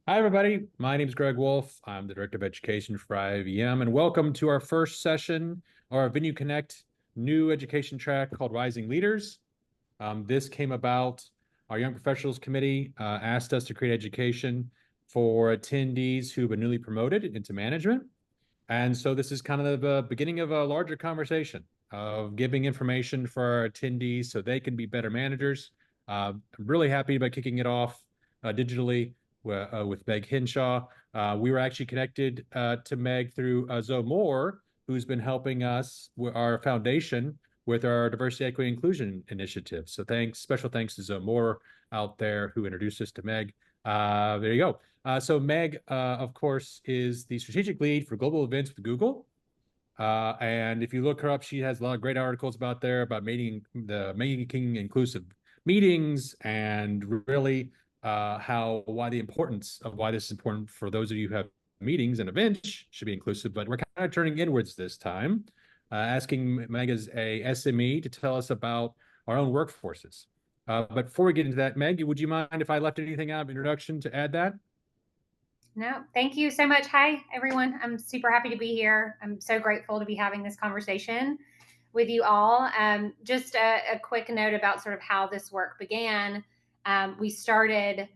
Hi, everybody. My name is Greg Wolfe. I'm the Director of Education for IAVM, and welcome to our first session, our Venue Connect new education track called Rising Leaders. This came about, our Young Professionals Committee asked us to create education for attendees who've been newly promoted into management. And so this is kind of the beginning of a larger conversation of giving information for our attendees so they can be better managers. I'm really happy about kicking it off digitally with Meg Henshall. We were actually connected to Meg through Zoe Moore, who's been helping us with our foundation with our diversity, equity, inclusion initiative. So special thanks to Zoe Moore out there who introduced us to Meg. There you go. So Meg, of course, is the strategic lead for global events with Google. And if you look her up, she has a lot of great articles about making inclusive meetings and really why this is important for those of you who have meetings and events should be inclusive. But we're kind of turning inwards this time, asking Meg as a SME to tell us about our own workforces. But before we get into that, Meg, would you mind if I left anything out of introduction to add that? No, thank you so much. Hi, everyone. I'm super happy to be here. I'm so grateful to be having this conversation with you all. Just a quick note about sort of how this work began. We started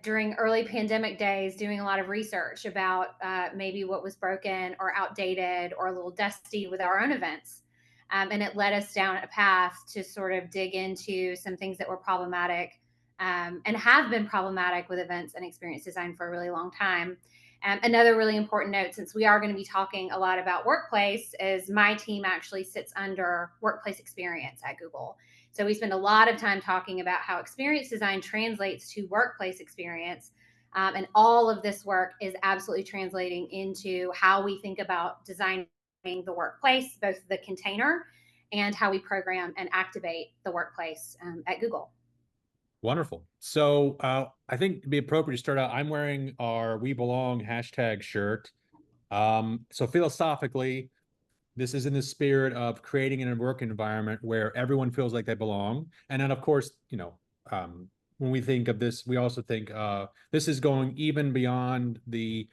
during early pandemic days doing a lot of research about maybe what was broken or outdated or a little dusty with our own events. And it led us down a path to sort of dig into some things that were problematic and have been problematic with events and experience design for a really long time. Another really important note, since we are going to be talking a lot about workplace, is my team actually sits under workplace experience at Google. So we spend a lot of time talking about how experience design translates to workplace experience. And all of this work is absolutely translating into how we think about designing the workplace, both the container and how we program and activate the workplace at Google. Wonderful. So I think it'd be appropriate to start out. I'm wearing our We Belong hashtag shirt. So philosophically, this is in the spirit of creating a work environment where everyone feels like they belong. And then, of course, when we think of this, we also think this is going even beyond the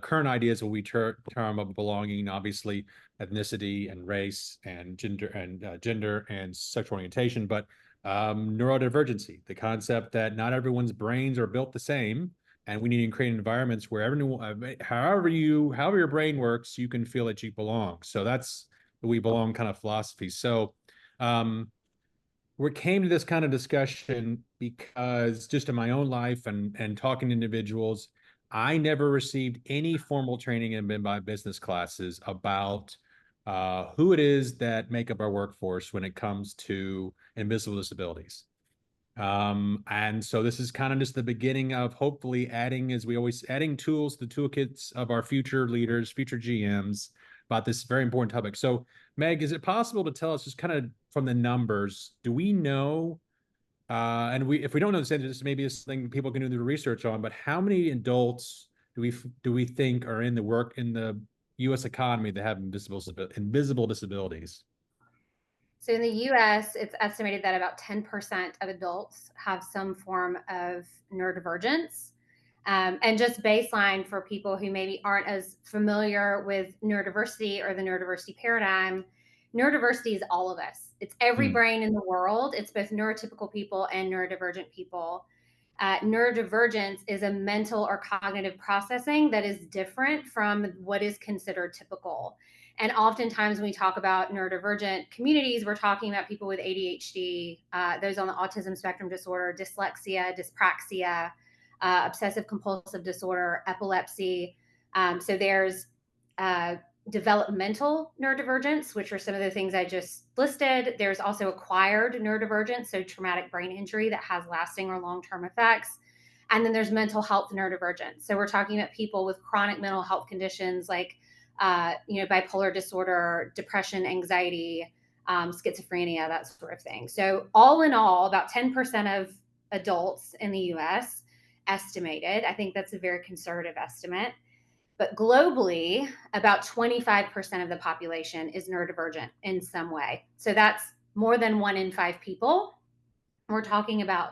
current ideas what we term of belonging, obviously ethnicity and race and gender and sexual orientation, but neurodivergency, the concept that not everyone's brains are built the same, and we need to create environments where everyone, however your brain works, you can feel that you belong. So that's the We Belong kind of philosophy. So we came to this kind of discussion because just in my own life and talking to individuals, I never received any formal training in my business classes about who it is that make up our workforce when it comes to invisible disabilities. And so this is kind of just the beginning of hopefully adding tools to the toolkits of our future leaders, future GMs about this very important topic. So Meg, is it possible to tell us just kind of from the numbers, do we know, if we don't know this answer, this maybe is something people can do the research on, but how many adults do we think are in the U.S. economy that have invisible disabilities? So in the US, it's estimated that about 10% of adults have some form of neurodivergence. And just baseline for people who maybe aren't as familiar with neurodiversity or the neurodiversity paradigm, neurodiversity is all of us. It's every brain in the world. It's both neurotypical people and neurodivergent people. Neurodivergence is a mental or cognitive processing that is different from what is considered typical. And oftentimes when we talk about neurodivergent communities, we're talking about people with ADHD, those on the autism spectrum disorder, dyslexia, dyspraxia, obsessive compulsive disorder, epilepsy. So there's developmental neurodivergence, which are some of the things I just listed. There's also acquired neurodivergence, so traumatic brain injury that has lasting or long-term effects. And then there's mental health neurodivergence. So we're talking about people with chronic mental health conditions like bipolar disorder, depression, anxiety, schizophrenia, that sort of thing. So all in all, about 10% of adults in the US estimated. I think that's a very conservative estimate. But globally, about 25% of the population is neurodivergent in some way. So that's more than 1 in 5 people. We're talking about,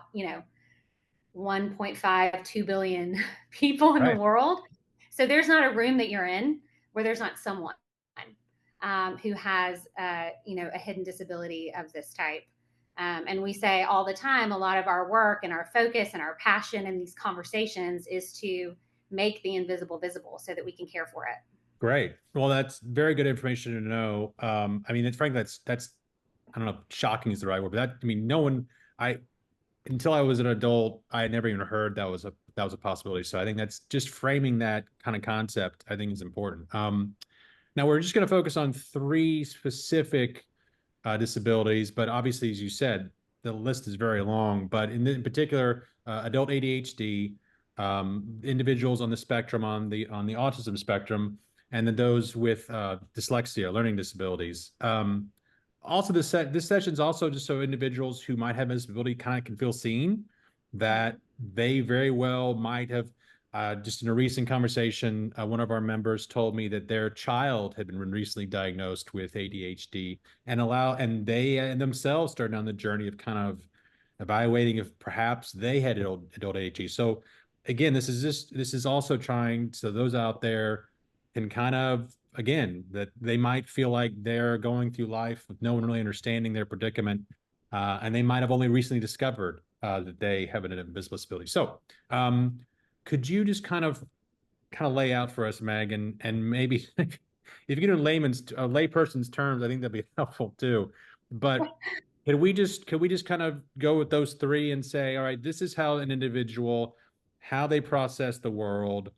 1.5, 2 billion people in the Right. world. So there's not a room that you're in where there's not someone who has, a hidden disability of this type. And we say all the time, a lot of our work and our focus and our passion in these conversations is to make the invisible visible so that we can care for it. Great. Well, that's very good information to know. I mean, it's frankly, that's I don't know, shocking is the right word, but I mean, no one, I until I was an adult, I had never even heard that was a possibility. So I think that's just framing that kind of concept, I think is important. Now we're just going to focus on three specific disabilities, but obviously, as you said, the list is very long. But in particular, adult ADHD, individuals on the spectrum, on the autism spectrum, and then those with dyslexia, learning disabilities. Also, this session is also just so individuals who might have a disability kind of can feel seen, that they very well might have. Just in a recent conversation, one of our members told me that their child had been recently diagnosed with ADHD, and they themselves started on the journey of kind of evaluating if perhaps they had adult ADHD. So again, this is also trying, so those out there can kind of, again, that they might feel like they're going through life with no one really understanding their predicament, and they might have only recently discovered that they have an invisible disability. So could you just kind of lay out for us, Megan, and maybe if you get in layperson's terms, I think that'd be helpful too. But could we just kind of go with those three and say, all right, this is how an individual, how they process the world,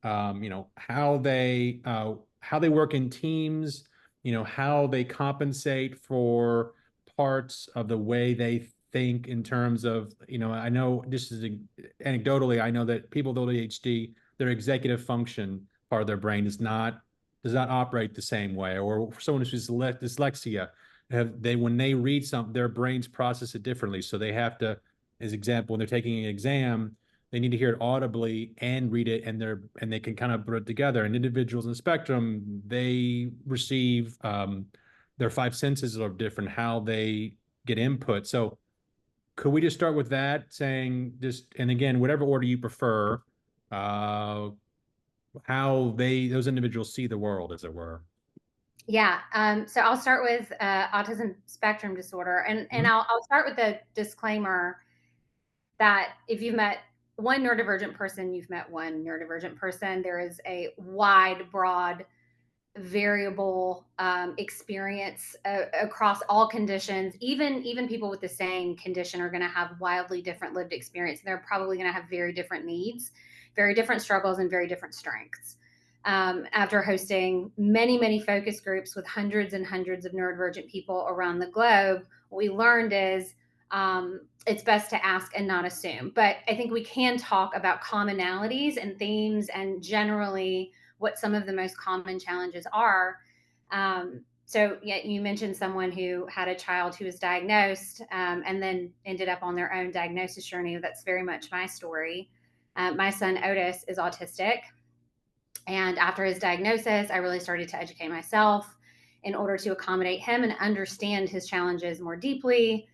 how they work in teams, how they compensate for parts of the way they think in terms of, I know this is anecdotally, I know that people with ADHD, their executive function part of their brain does not operate the same way. Or for someone who's dyslexia, when they read something, their brains process it differently. So they have to, as example, when they're taking an exam, they need to hear it audibly and read it, and they can kind of put it together. And individuals in the spectrum, they receive their five senses are different, how they get input. So could we just start with that, saying just, and again, whatever order you prefer, uh, how those individuals see the world, as it were. Yeah. So I'll start with autism spectrum disorder, and Mhm. I'll start with the disclaimer that if you've met one neurodivergent person, you've met one neurodivergent person. There is a wide, broad, variable experience across all conditions. Even people with the same condition are going to have wildly different lived experience. They're probably going to have very different needs, very different struggles, and very different strengths. After hosting many focus groups with hundreds and hundreds of neurodivergent people around the globe, what we learned is it's best to ask and not assume. But I think we can talk about commonalities and themes and generally what some of the most common challenges are. So yeah, you mentioned someone who had a child who was diagnosed and then ended up on their own diagnosis journey. That's very much my story. My son Otis is autistic. And after his diagnosis, I really started to educate myself in order to accommodate him and understand his challenges more deeply.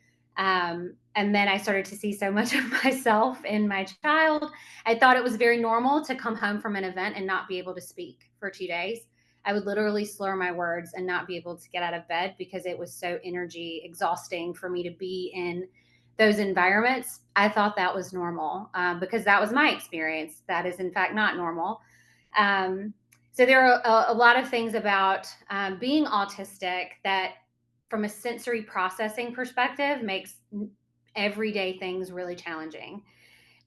And then I started to see so much of myself in my child. I thought it was very normal to come home from an event and not be able to speak for 2 days. I would literally slur my words and not be able to get out of bed because it was so energy exhausting for me to be in those environments. I thought that was normal because that was my experience. That is, in fact, not normal. Um, so there are a lot of things about being autistic that, from a sensory processing perspective, makes everyday things really challenging.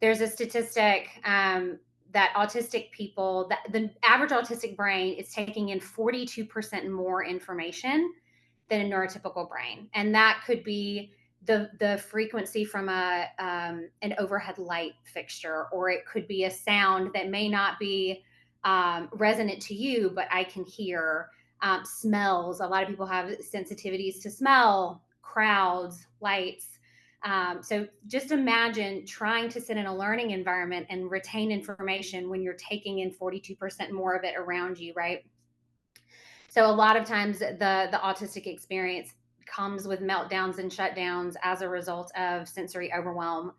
There's a statistic that autistic people, that the average autistic brain is taking in 42% more information than a neurotypical brain, and that could be the frequency from an overhead light fixture, or it could be a sound that may not be resonant to you, but I can hear. Smells. A lot of people have sensitivities to smell, crowds, lights. So just imagine trying to sit in a learning environment and retain information when you're taking in 42% more of it around you, right? So a lot of times the autistic experience comes with meltdowns and shutdowns as a result of sensory overwhelm.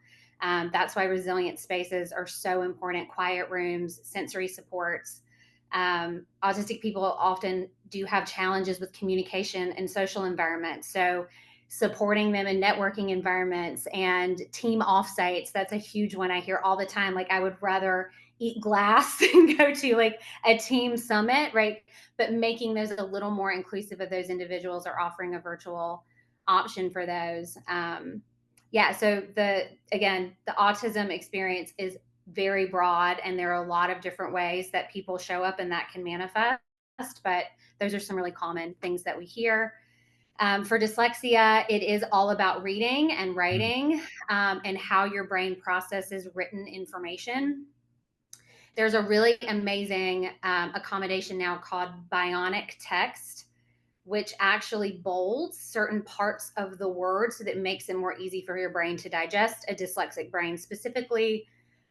That's why resilient spaces are so important. Quiet rooms, sensory supports. Autistic people often do have challenges with communication and social environments. So supporting them in networking environments and team offsites, that's a huge one I hear all the time. Like, I would rather eat glass and go to like a team summit, right? But making those a little more inclusive of those individuals, or offering a virtual option for those. Yeah, so the autism experience is very broad, and there are a lot of different ways that people show up and that can manifest, but those are some really common things that we hear. For dyslexia, it is all about reading and writing, and how your brain processes written information. There's a really amazing accommodation now called bionic text, which actually bolds certain parts of the word so that it makes it more easy for your brain to digest, a dyslexic brain specifically.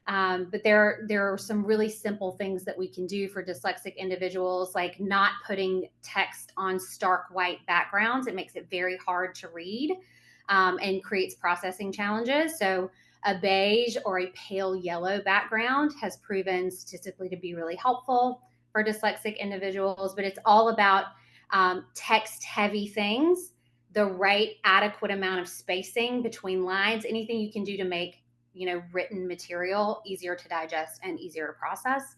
But there are some really simple things that we can do for dyslexic individuals, like not putting text on stark white backgrounds. It makes it very hard to read, and creates processing challenges. So a beige or a pale yellow background has proven statistically to be really helpful for dyslexic individuals. But it's all about text heavy things, the right adequate amount of spacing between lines, anything you can do to make written material easier to digest and easier to process.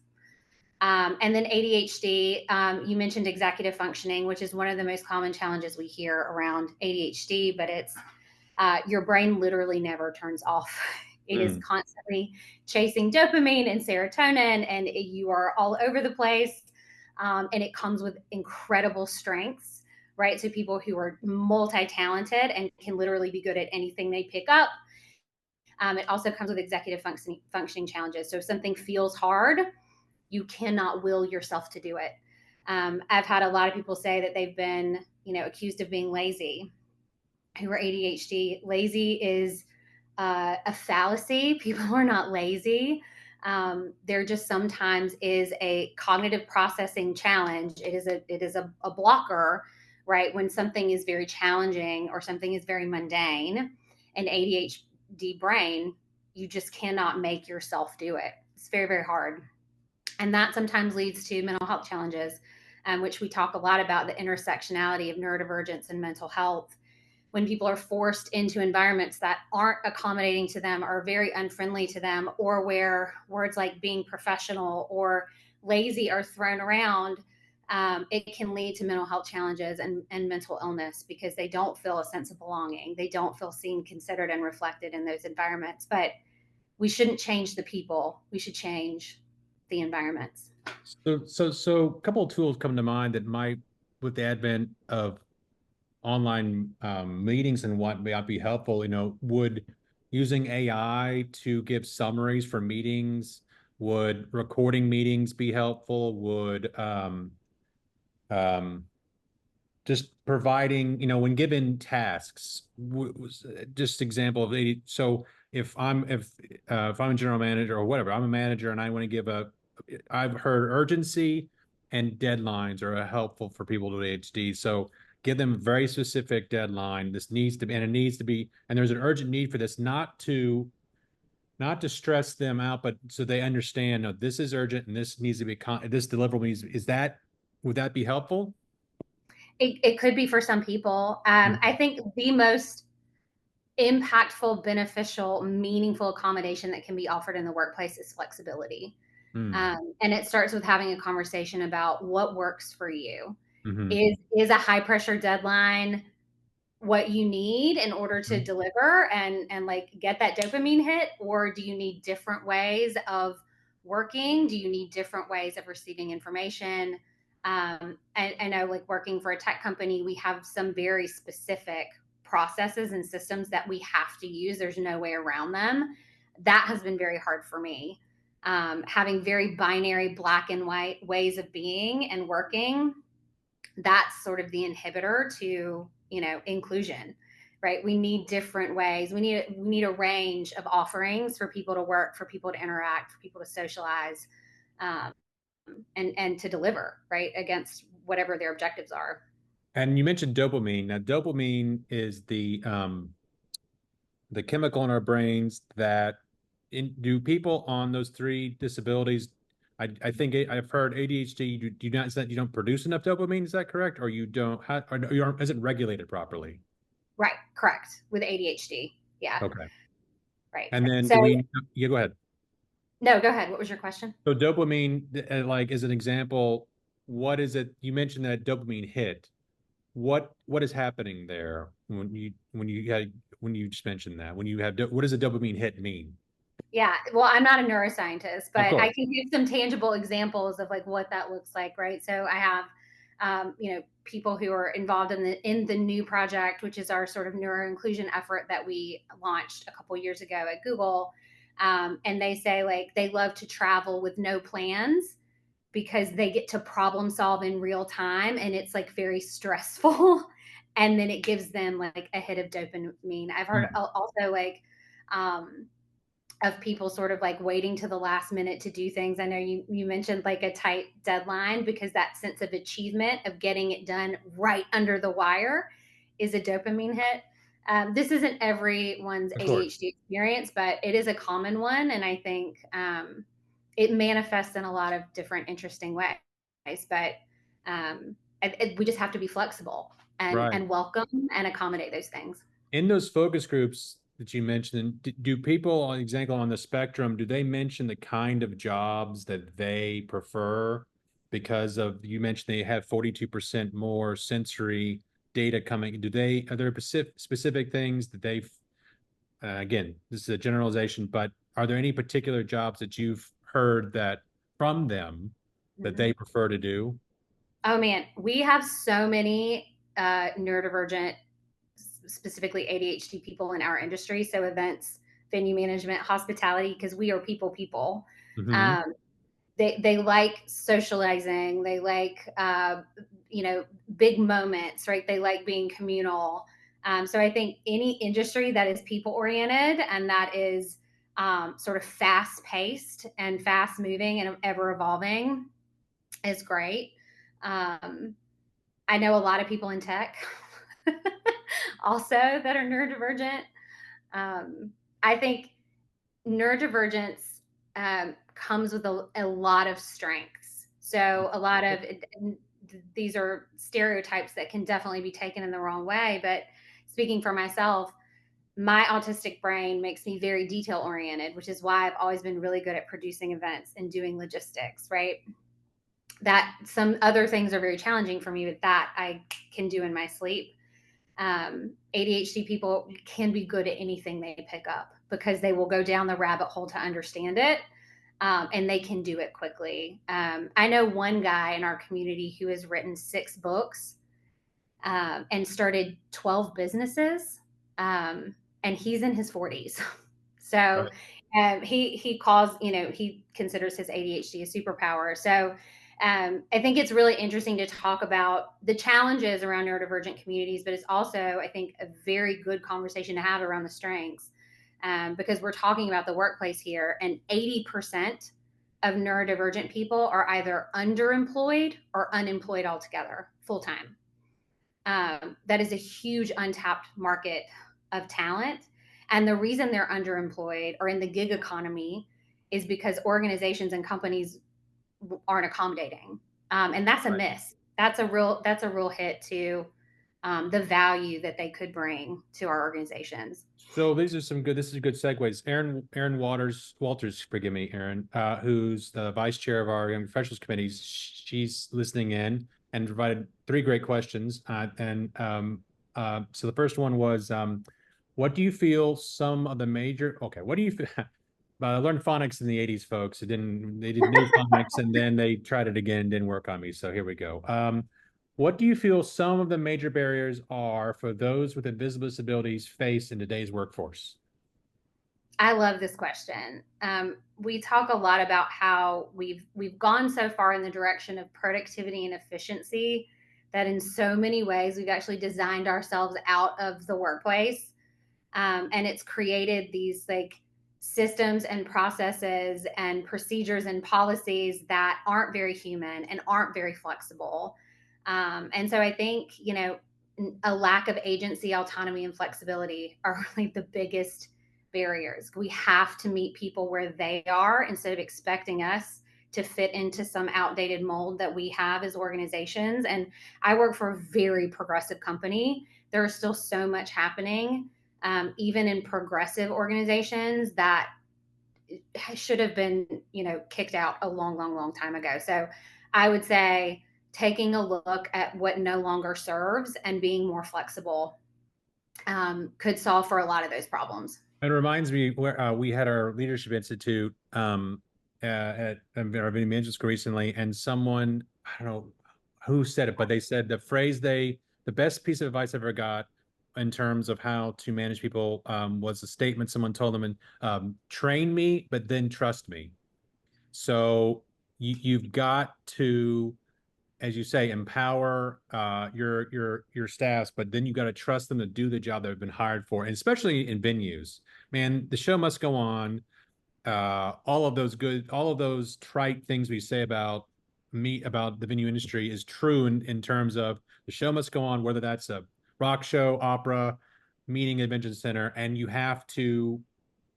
And then ADHD, you mentioned executive functioning, which is one of the most common challenges we hear around ADHD, but it's your brain literally never turns off. It is constantly chasing dopamine and serotonin, and you are all over the place. And it comes with incredible strengths, right? So people who are multi-talented and can literally be good at anything they pick up. It also comes with executive functioning challenges. So if something feels hard, you cannot will yourself to do it. I've had a lot of people say that they've been, accused of being lazy, who are ADHD. Lazy is a fallacy. People are not lazy. There just sometimes is a cognitive processing challenge. It is a blocker, right? When something is very challenging or something is very mundane, an ADHD brain, you just cannot make yourself do it. It's very, very hard. And that sometimes leads to mental health challenges, which we talk a lot about, the intersectionality of neurodivergence and mental health. When people are forced into environments that aren't accommodating to them, or very unfriendly to them, or where words like being professional or lazy are thrown around, it can lead to mental health challenges and mental illness, because they don't feel a sense of belonging. They don't feel seen, considered, and reflected in those environments. But we shouldn't change the people. We should change the environments. So a couple of tools come to mind that might, with the advent of online meetings and what might be helpful, would using AI to give summaries for meetings, would recording meetings be helpful? Would um, just providing, when given tasks, just example of 80. So if I'm a general manager or whatever, I'm a manager and I want to give I've heard urgency and deadlines are helpful for people with ADHD. So give them a very specific deadline. This needs to be, and it needs to be, and there's an urgent need for this, not to stress them out, but so they understand, no, this is urgent and this needs to be, this deliverable needs, would that be helpful? It could be for some people. I think the most impactful, beneficial, meaningful accommodation that can be offered in the workplace is flexibility. And it starts with having a conversation about what works for you. Mm-hmm. Is a high pressure deadline what you need in order to deliver and like get that dopamine hit, or do you need different ways of working? Do you need different ways of receiving information? I know, like, working for a tech company, we have some very specific processes and systems that we have to use. There's no way around them. That has been very hard for me. Having very binary black and white ways of being and working, that's sort of the inhibitor to inclusion, right? We need different ways. We need a range of offerings for people to work, for people to interact, for people to socialize, um, and to deliver, right, against whatever their objectives are. And you mentioned dopamine. Now, dopamine is the chemical in our brains that do people on those three disabilities. I think I've heard ADHD. You do not is that you don't produce enough dopamine. Is that correct? Or you don't have, or you aren't, isn't regulated properly? Right, correct. With ADHD. Yeah, Okay. right. And then So, do we? Yeah, go ahead. no, go ahead. What was your question? So dopamine, like as an example, what is it? You mentioned that dopamine hit. What is happening there when you just mentioned that when you have what does a dopamine hit mean? Yeah, well, I'm not a neuroscientist, Of but I course. can give some tangible examples of like what that looks like, right? So I have, people who are involved in the new project, which is our sort of neuro inclusion effort that we launched a couple years ago at Google, and they say like they love to travel with no plans because they get to problem solve in real time, and it's like very stressful, and then it gives them like a hit of dopamine. I've heard Hmm. also like. Of people sort of like waiting to the last minute to do things. I know you mentioned like a tight deadline because that sense of achievement of getting it done right under the wire is a dopamine hit. This isn't everyone's Of course. ADHD experience, but it is a common one, and I think it manifests in a lot of different interesting ways. But we just have to be flexible Right. and welcome and accommodate those things. In those focus groups that you mentioned, do people, on example, on the spectrum, do they mention the kind of jobs that they prefer? Because of you mentioned they have 42% more sensory data coming. Are there specific things that they've again, this is a generalization, but are there any particular jobs that you've heard that from them that Mhm. they prefer to do? Oh man, we have so many neurodivergent, specifically ADHD people in our industry. So events, venue management, hospitality, because we are people. Hmm. Um, they like socializing. They like big moments, right? They like being communal. So I think any industry that is people oriented and that is sort of fast paced and fast moving and ever evolving is great. Um, I know a lot of people in tech also that are neurodivergent. Um, I think neurodivergence comes with a lot of strengths. So a lot of these are stereotypes that can definitely be taken in the wrong way. But speaking for myself, my autistic brain makes me very detail oriented, which is why I've always been really good at producing events and doing logistics, right? That some other things are very challenging for me, but that I can do in my sleep. ADHD people can be good at anything they pick up because they will go down the rabbit hole to understand it, and they can do it quickly. I know one guy in our community who has written 6 books and started 12 businesses, and he's in his 40s. So Right. he calls, he considers his ADHD a superpower. So I think it's really interesting to talk about the challenges around neurodivergent communities, but it's also, I think, a very good conversation to have around the strengths, because we're talking about the workplace here, and 80% of neurodivergent people are either underemployed or unemployed altogether, full time. That is a huge untapped market of talent. And the reason they're underemployed or in the gig economy is because organizations and companies aren't accommodating. And that's a Right. miss. That's a real hit to the value that they could bring to our organizations. So these are some good. This is good segues. Aaron Walters, forgive me, Aaron, who's the vice chair of our Young Professionals Committee. She's listening in and provided 3 great questions. So the first one was, what do you feel some of the major? Okay, what do you feel? But I learned phonics in the '80s, folks. It didn't. They did new phonics, and then they tried it again. Didn't work on me. So here we go. What do you feel some of the major barriers are for those with invisible disabilities face in today's workforce? I love this question. We talk a lot about how we've gone so far in the direction of productivity and efficiency that in so many ways we've actually designed ourselves out of the workplace, and it's created these like systems and processes and procedures and policies that aren't very human and aren't very flexible. And so I think a lack of agency, autonomy, and flexibility are really the biggest barriers. We have to meet people where they are instead of expecting us to fit into some outdated mold that we have as organizations. And I work for a very progressive company. There is still so much happening, even in progressive organizations, that should have been, kicked out a long, long, long time ago. So I would say taking a look at what no longer serves and being more flexible could solve for a lot of those problems. It reminds me where we had our leadership institute at our management school recently, and someone, I don't know who said it, but they said the best piece of advice I ever got in terms of how to manage people was a statement someone told them, and train me, but then trust me. So you've got to, as you say, empower your staffs, but then you got to trust them to do the job they've been hired for, and especially in venues. Man, the show must go on. All of those trite things we say about the venue industry is true in terms of the show must go on, whether that's a rock show, opera, meeting, convention center, and you have to,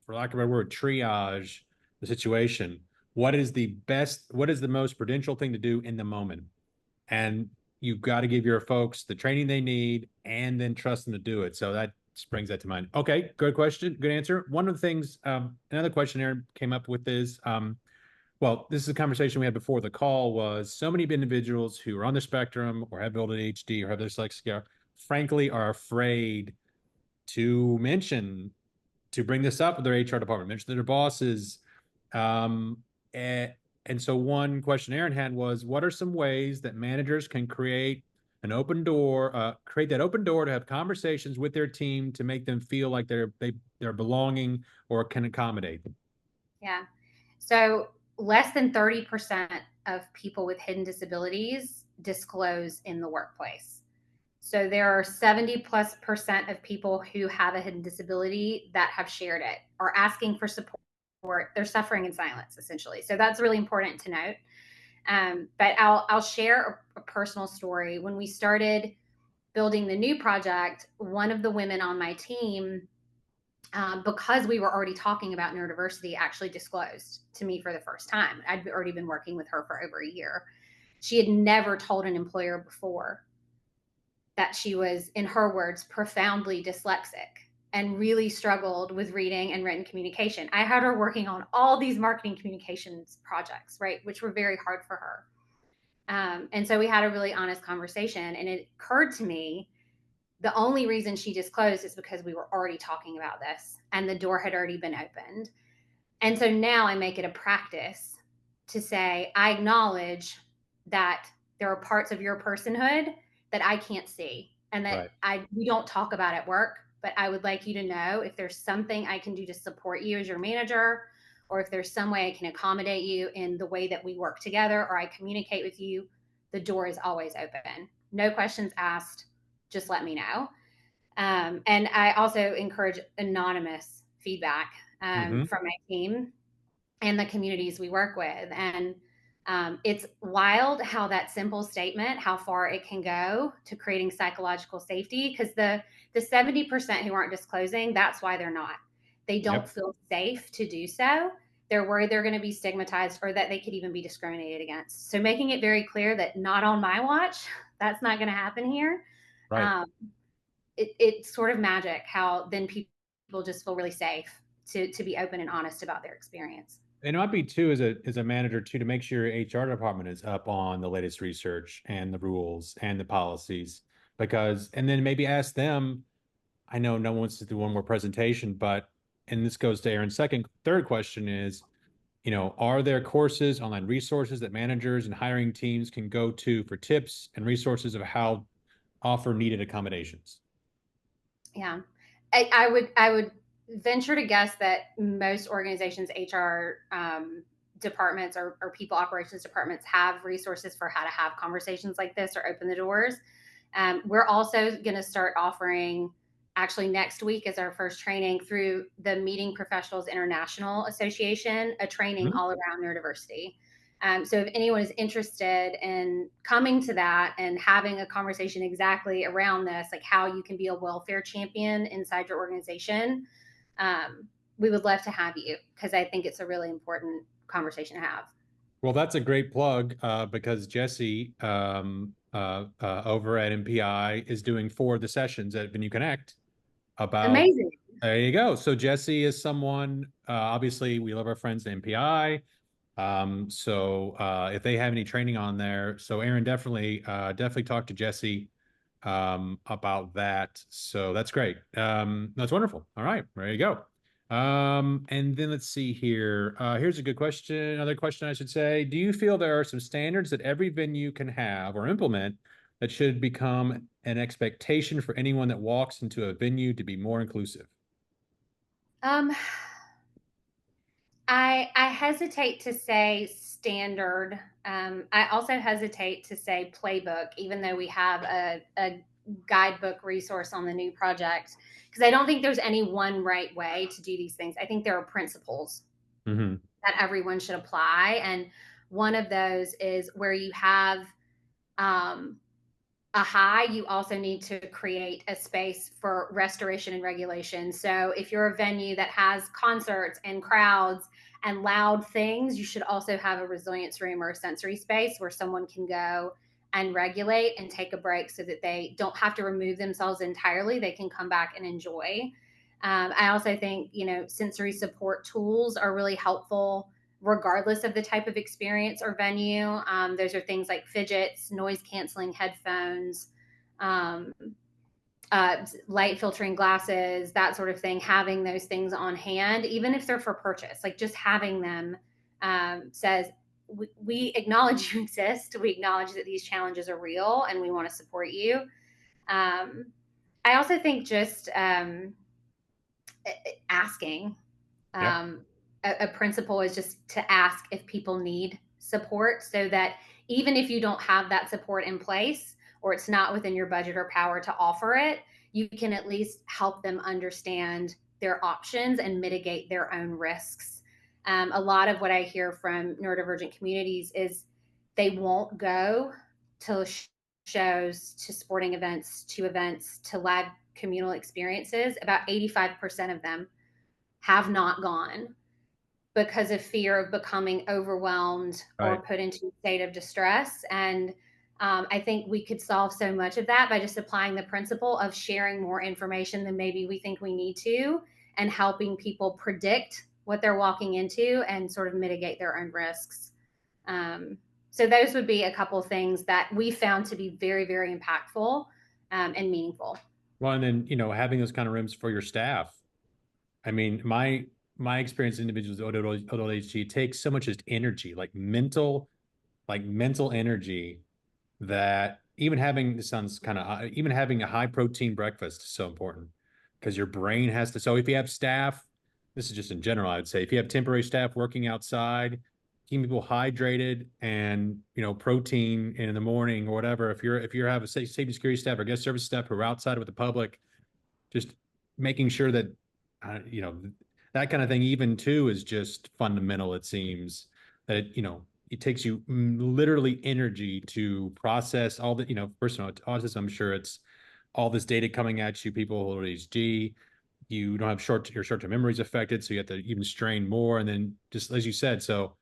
for lack of a better word, triage the situation. What is the most prudential thing to do in the moment? And you've got to give your folks the training they need and then trust them to do it. So that brings that to mind. Okay, good question, good answer. One of the things, another question Aaron came up with is, well, this is a conversation we had before the call, was so many individuals who are on the spectrum or have built ADHD or have dyslexia, frankly, are afraid to bring this up with their HR department, mention to their bosses. And so one question Aaron had was, what are some ways that managers can create that open door to have conversations with their team to make them feel like they're belonging or can accommodate? Yeah. So less than 30% of people with hidden disabilities disclose in the workplace. So there are 70+% of people who have a hidden disability that have shared it or asking for support. They're suffering in silence, essentially. So that's really important to note. But I'll share a personal story. When we started building the new project, one of the women on my team, because we were already talking about neurodiversity, actually disclosed to me for the first time. I'd already been working with her for over a year. She had never told an employer before that she was, in her words, profoundly dyslexic and really struggled with reading and written communication. I had her working on all these marketing communications projects, right, which were very hard for her. And so we had a really honest conversation, and it occurred to me the only reason she disclosed is because we were already talking about this and the door had already been opened. And so now I make it a practice to say, I acknowledge that there are parts of your personhood that I can't see and that we don't talk about at work, but I would like you to know if there's something I can do to support you as your manager, or if there's some way I can accommodate you in the way that we work together or I communicate with you, the door is always open. No questions asked, just let me know. And I also encourage anonymous feedback from my team and the communities we work with. And it's wild how that simple statement, how far it can go to creating psychological safety, because the 70% who aren't disclosing, that's why they're not. They don't feel safe to do so. They're worried they're going to be stigmatized or that they could even be discriminated against. So making it very clear that not on my watch, that's not going to happen here. Right. It's sort of magic how then people just feel really safe to be open and honest about their experience. And it might be too, as a manager too, to make sure your HR department is up on the latest research and the rules and the policies, and then maybe ask them. I know no one wants to do one more presentation, but, and this goes to Aaron's third question is, are there courses, online resources that managers and hiring teams can go to for tips and resources of how offer needed accommodations? Yeah, I would venture to guess that most organizations' HR departments or people operations departments have resources for how to have conversations like this or open the doors. We're also going to start offering, actually next week is our first training through the Meeting Professionals International Association, a training all around neurodiversity. So if anyone is interested in coming to that and having a conversation exactly around this, like how you can be a welfare champion inside your organization, we would love to have you, because I think it's a really important conversation to have. Well, that's a great plug because Jesse over at MPI is doing 4 of the sessions at Venue Connect about. Amazing. There you go. So Jesse is someone, obviously we love our friends at MPI. So if they have any training on there, so Aaron, definitely talk to Jesse about that. So that's great. That's wonderful. All right, there you go. And then let's see here. Here's a good question. Another question I should say. Do you feel there are some standards that every venue can have or implement that should become an expectation for anyone that walks into a venue to be more inclusive? Um, I hesitate to say standard. I also hesitate to say playbook, even though we have a guidebook resource on the new project, because I don't think there's any one right way to do these things. I think there are principles Mm-hmm. that everyone should apply. And one of those is where you have um, a high, you also need to create a space for restoration and regulation. So if you're a venue that has concerts and crowds and loud things, you should also have a resilience room or a sensory space where someone can go and regulate and take a break so that they don't have to remove themselves entirely. They can come back and enjoy. I also think, sensory support tools are really helpful regardless of the type of experience or venue. Those are things like fidgets, noise canceling headphones, um, light filtering glasses, that sort of thing. Having those things on hand, even if they're for purchase, like just having them says, we acknowledge you exist. We acknowledge that these challenges are real and we want to support you. I also think just asking. Yeah. A principle is just to ask if people need support, so that even if you don't have that support in place or it's not within your budget or power to offer it, you can at least help them understand their options and mitigate their own risks. A lot of what I hear from neurodivergent communities is they won't go to shows, to sporting events, to live communal experiences. About 85% of them have not gone because of fear of becoming overwhelmed or Right. put into a state of distress. And I think we could solve so much of that by just applying the principle of sharing more information than maybe we think we need to, and helping people predict what they're walking into and sort of mitigate their own risks. So those would be a couple of things that we found to be very, very impactful and meaningful. Well, and then, having those kind of rooms for your staff. I mean, my experience with individuals with ADHD takes so much just energy, like mental energy, that even having, this sounds kind of, even having a high protein breakfast is so important because your brain has to. So if you have staff, this is just in general, I would say, if you have temporary staff working outside, keeping people hydrated and, protein in the morning or whatever, if you have a safety security staff or guest service staff who are outside with the public, just making sure that, you know, that kind of thing, even too, is just fundamental. It seems that, it takes you literally energy to process all the, personal autism. I'm sure it's all this data coming at you, people with ADHD. You don't have your short-term memory is affected, so you have to even strain more. And then just as you said, so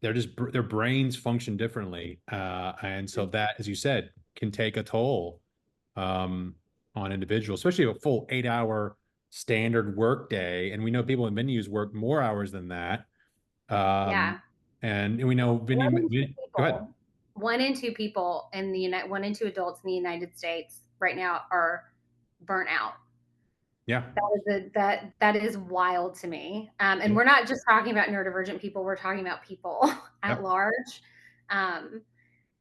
their brains function differently. And so that, as you said, can take a toll um, on individuals, especially a full 8-hour standard work day. And we know people in venues work more hours than that. Um, Yeah. and we know One in two go ahead. people, one in two people in the United, 1 in 2 adults in the United States right now are burnt out. Yeah. That is wild to me. And Yeah. we're not just talking about neurodivergent people; we're talking about people at Yep. large. Um,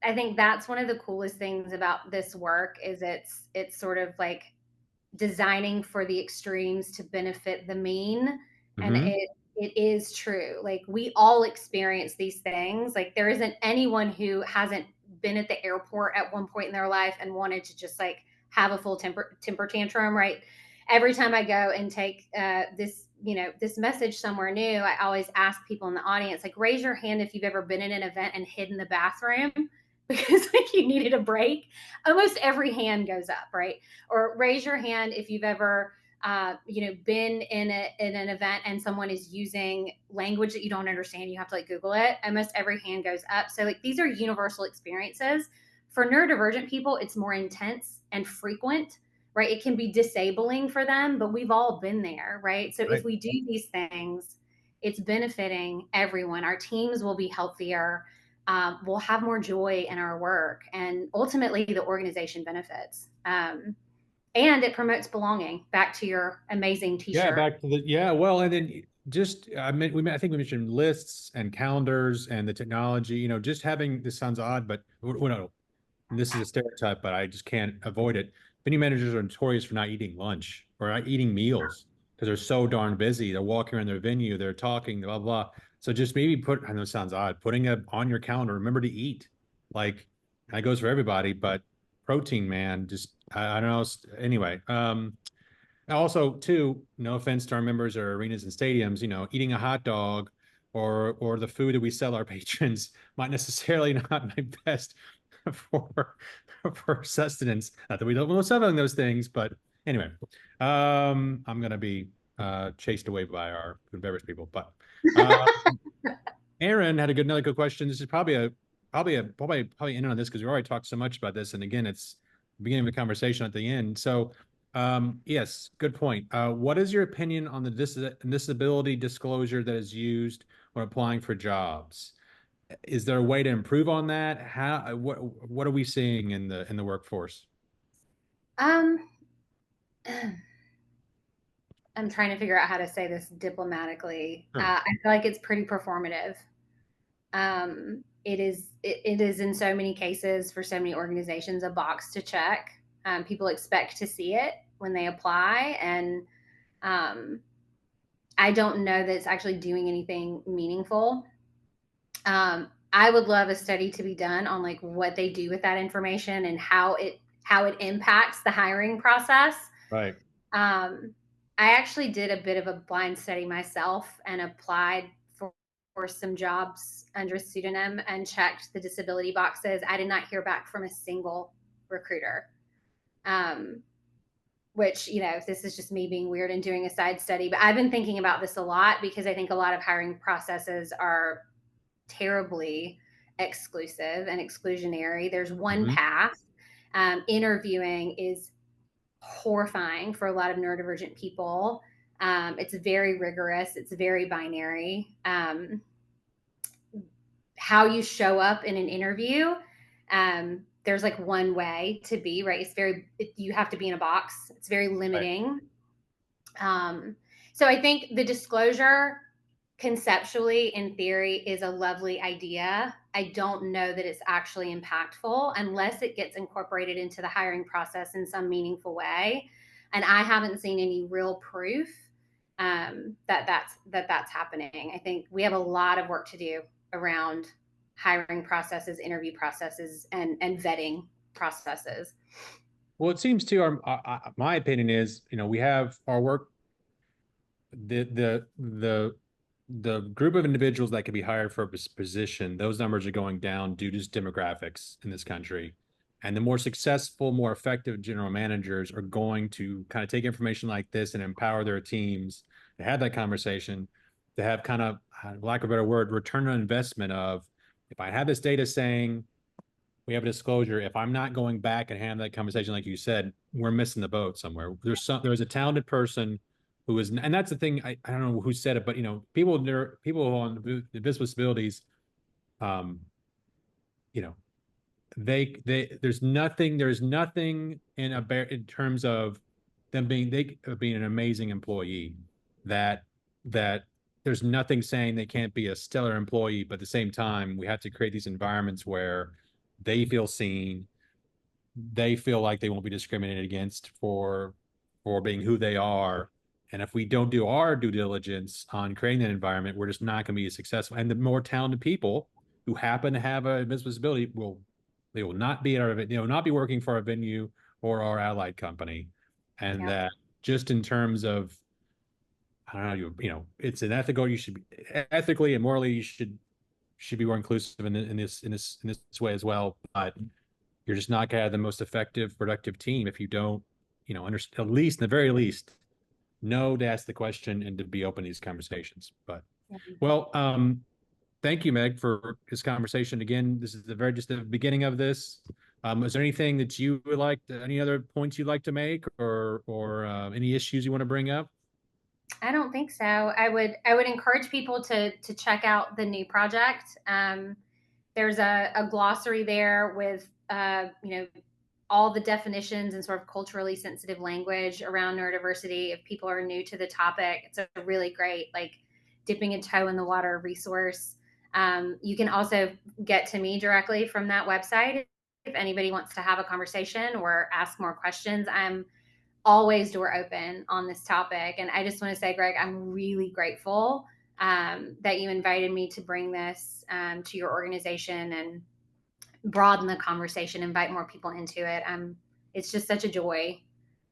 I think that's one of the coolest things about this work is it's sort of like designing for the extremes to benefit the mean. And Mm-hmm. it is true, like we all experience these things. Like there isn't anyone who hasn't been at the airport at one point in their life and wanted to just like have a full temper tantrum, right? every time I go and take this message somewhere new, I always ask people in the audience, like, raise your hand if you've ever been in an event and hid in the bathroom because like you needed a break. Almost every hand goes up, right? Or raise your hand if you've ever been in an event and someone is using language that you don't understand. You have to like Google it. Almost every hand goes up. So like these are universal experiences. For neurodivergent people, it's more intense and frequent, right? It can be disabling for them, but we've all been there, right? So Right. if we do these things, it's benefiting everyone. Our teams will be healthier. We'll have more joy in our work, and ultimately, the organization benefits. And it promotes belonging. Back to your amazing Yeah, T-shirt. back to the yeah. Well, and then just I mean, I think we mentioned lists and calendars and the technology. Just having this sounds odd, but well, no, this is a stereotype, but I just can't avoid it. Many managers are notorious for not eating lunch or not eating meals because they're so darn busy. They're walking around their venue, they're talking, blah blah. So just maybe I know it sounds odd, putting it on your calendar. Remember to eat. Like that goes for everybody, but protein, man, just I don't know. Anyway, also, too, no offense to our members or arenas and stadiums, eating a hot dog or the food that we sell our patrons might necessarily not be best for for sustenance. Not that we don't know selling those things, but anyway, I'm gonna be chased away by our food and beverage people. But uh, Aaron had another good question. This is probably in on this because we already talked so much about this, and again, it's the beginning of the conversation at the end. So, yes, good point. What is your opinion on the disability disclosure that is used when applying for jobs? Is there a way to improve on that? What are we seeing in the workforce? Um, I'm trying to figure out how to say this diplomatically. Sure. I feel like it's pretty performative. It is in so many cases for so many organizations a box to check. People expect to see it when they apply, and um, I don't know that it's actually doing anything meaningful. I would love a study to be done on like what they do with that information and how it impacts the hiring process. Right. Um, I actually did a bit of a blind study myself and applied for some jobs under a pseudonym and checked the disability boxes. I did not hear back from a single recruiter. Um, which, this is just me being weird and doing a side study, but I've been thinking about this a lot because I think a lot of hiring processes are terribly exclusive and exclusionary. There's one Mhm. path. Interviewing is horrifying for a lot of neurodivergent people. It's very rigorous. It's very binary. How you show up in an interview, there's like one way to be, right? You have to be in a box. It's very Right. limiting. So I think the disclosure conceptually in theory is a lovely idea. I don't know that it's actually impactful unless it gets incorporated into the hiring process in some meaningful way. And I haven't seen any real proof that's happening. I think we have a lot of work to do around hiring processes, interview processes, and vetting processes. Well, it seems to my opinion is, we have our work the group of individuals that can be hired for a position, those numbers are going down due to demographics in this country. And the more successful, more effective general managers are going to kind of take information like this and empower their teams to have that conversation, to have kind of, lack of a better word, return on investment of, if I have this data saying we have a disclosure, if I'm not going back and having that conversation, like you said, we're missing the boat somewhere. There's a talented person who is, and that's the thing. I don't know who said it, but people on invisible disabilities, um, you know, there's nothing in terms of them being an amazing employee that that there's nothing saying they can't be a stellar employee, but at the same time, we have to create these environments where they feel seen, they feel like they won't be discriminated against for being who they are. And if we don't do our due diligence on creating that environment, we're just not going to be as successful. And the more talented people who happen to have a disability will not be at our, they will not be working for our venue or our allied company. And Yep. that just in terms of, I don't know, it's an ethical, you should be ethically and morally, you should be more inclusive in this way as well. But you're just not gonna have the most effective, productive team if you don't, understand, at least, in the very least, know to ask the question and to be open to these conversations. But well, thank you, Meg, for this conversation. Again, this is just the beginning of this. Is there anything that you would like, any other points you'd like to make, or any issues you want to bring up? I don't think so. I would encourage people to check out the new project. There's a glossary there with all the definitions and sort of culturally sensitive language around neurodiversity. If people are new to the topic, it's a really great, like, dipping a toe in the water resource. You can also get to me directly from that website if anybody wants to have a conversation or ask more questions. I'm always door open on this topic. And I just want to say, Greg, I'm really grateful that you invited me to bring this to your organization and broaden the conversation, invite more people into it. It's just such a joy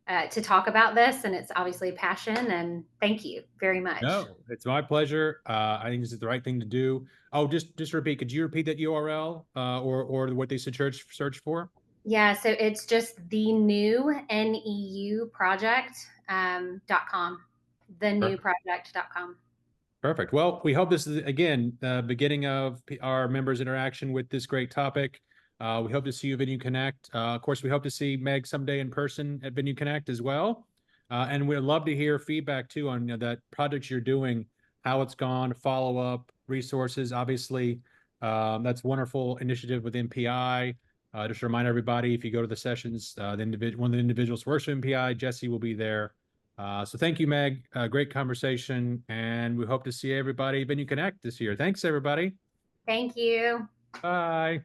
to talk about this, and it's obviously a passion. And thank you very much. No, it's my pleasure. I think this is the right thing to do. Oh, just repeat. Could you repeat that URL or what they should search for? Yeah, so it's just the new NEU project.com, thenewproject.com. Perfect. Well, we hope this is, again, the beginning of our members' interaction with this great topic. We hope to see you at Venue Connect. Of course, we hope to see Meg someday in person at Venue Connect as well. And we'd love to hear feedback too on that project you're doing, how it's gone, follow up, resources. Obviously, that's a wonderful initiative with MPI. Just to remind everybody, if you go to the sessions, one of the individuals who works for MPI, Jesse, will be there. So thank you, Meg. Great conversation, and we hope to see everybody at Venue Connect this year. Thanks, everybody. Thank you. Bye.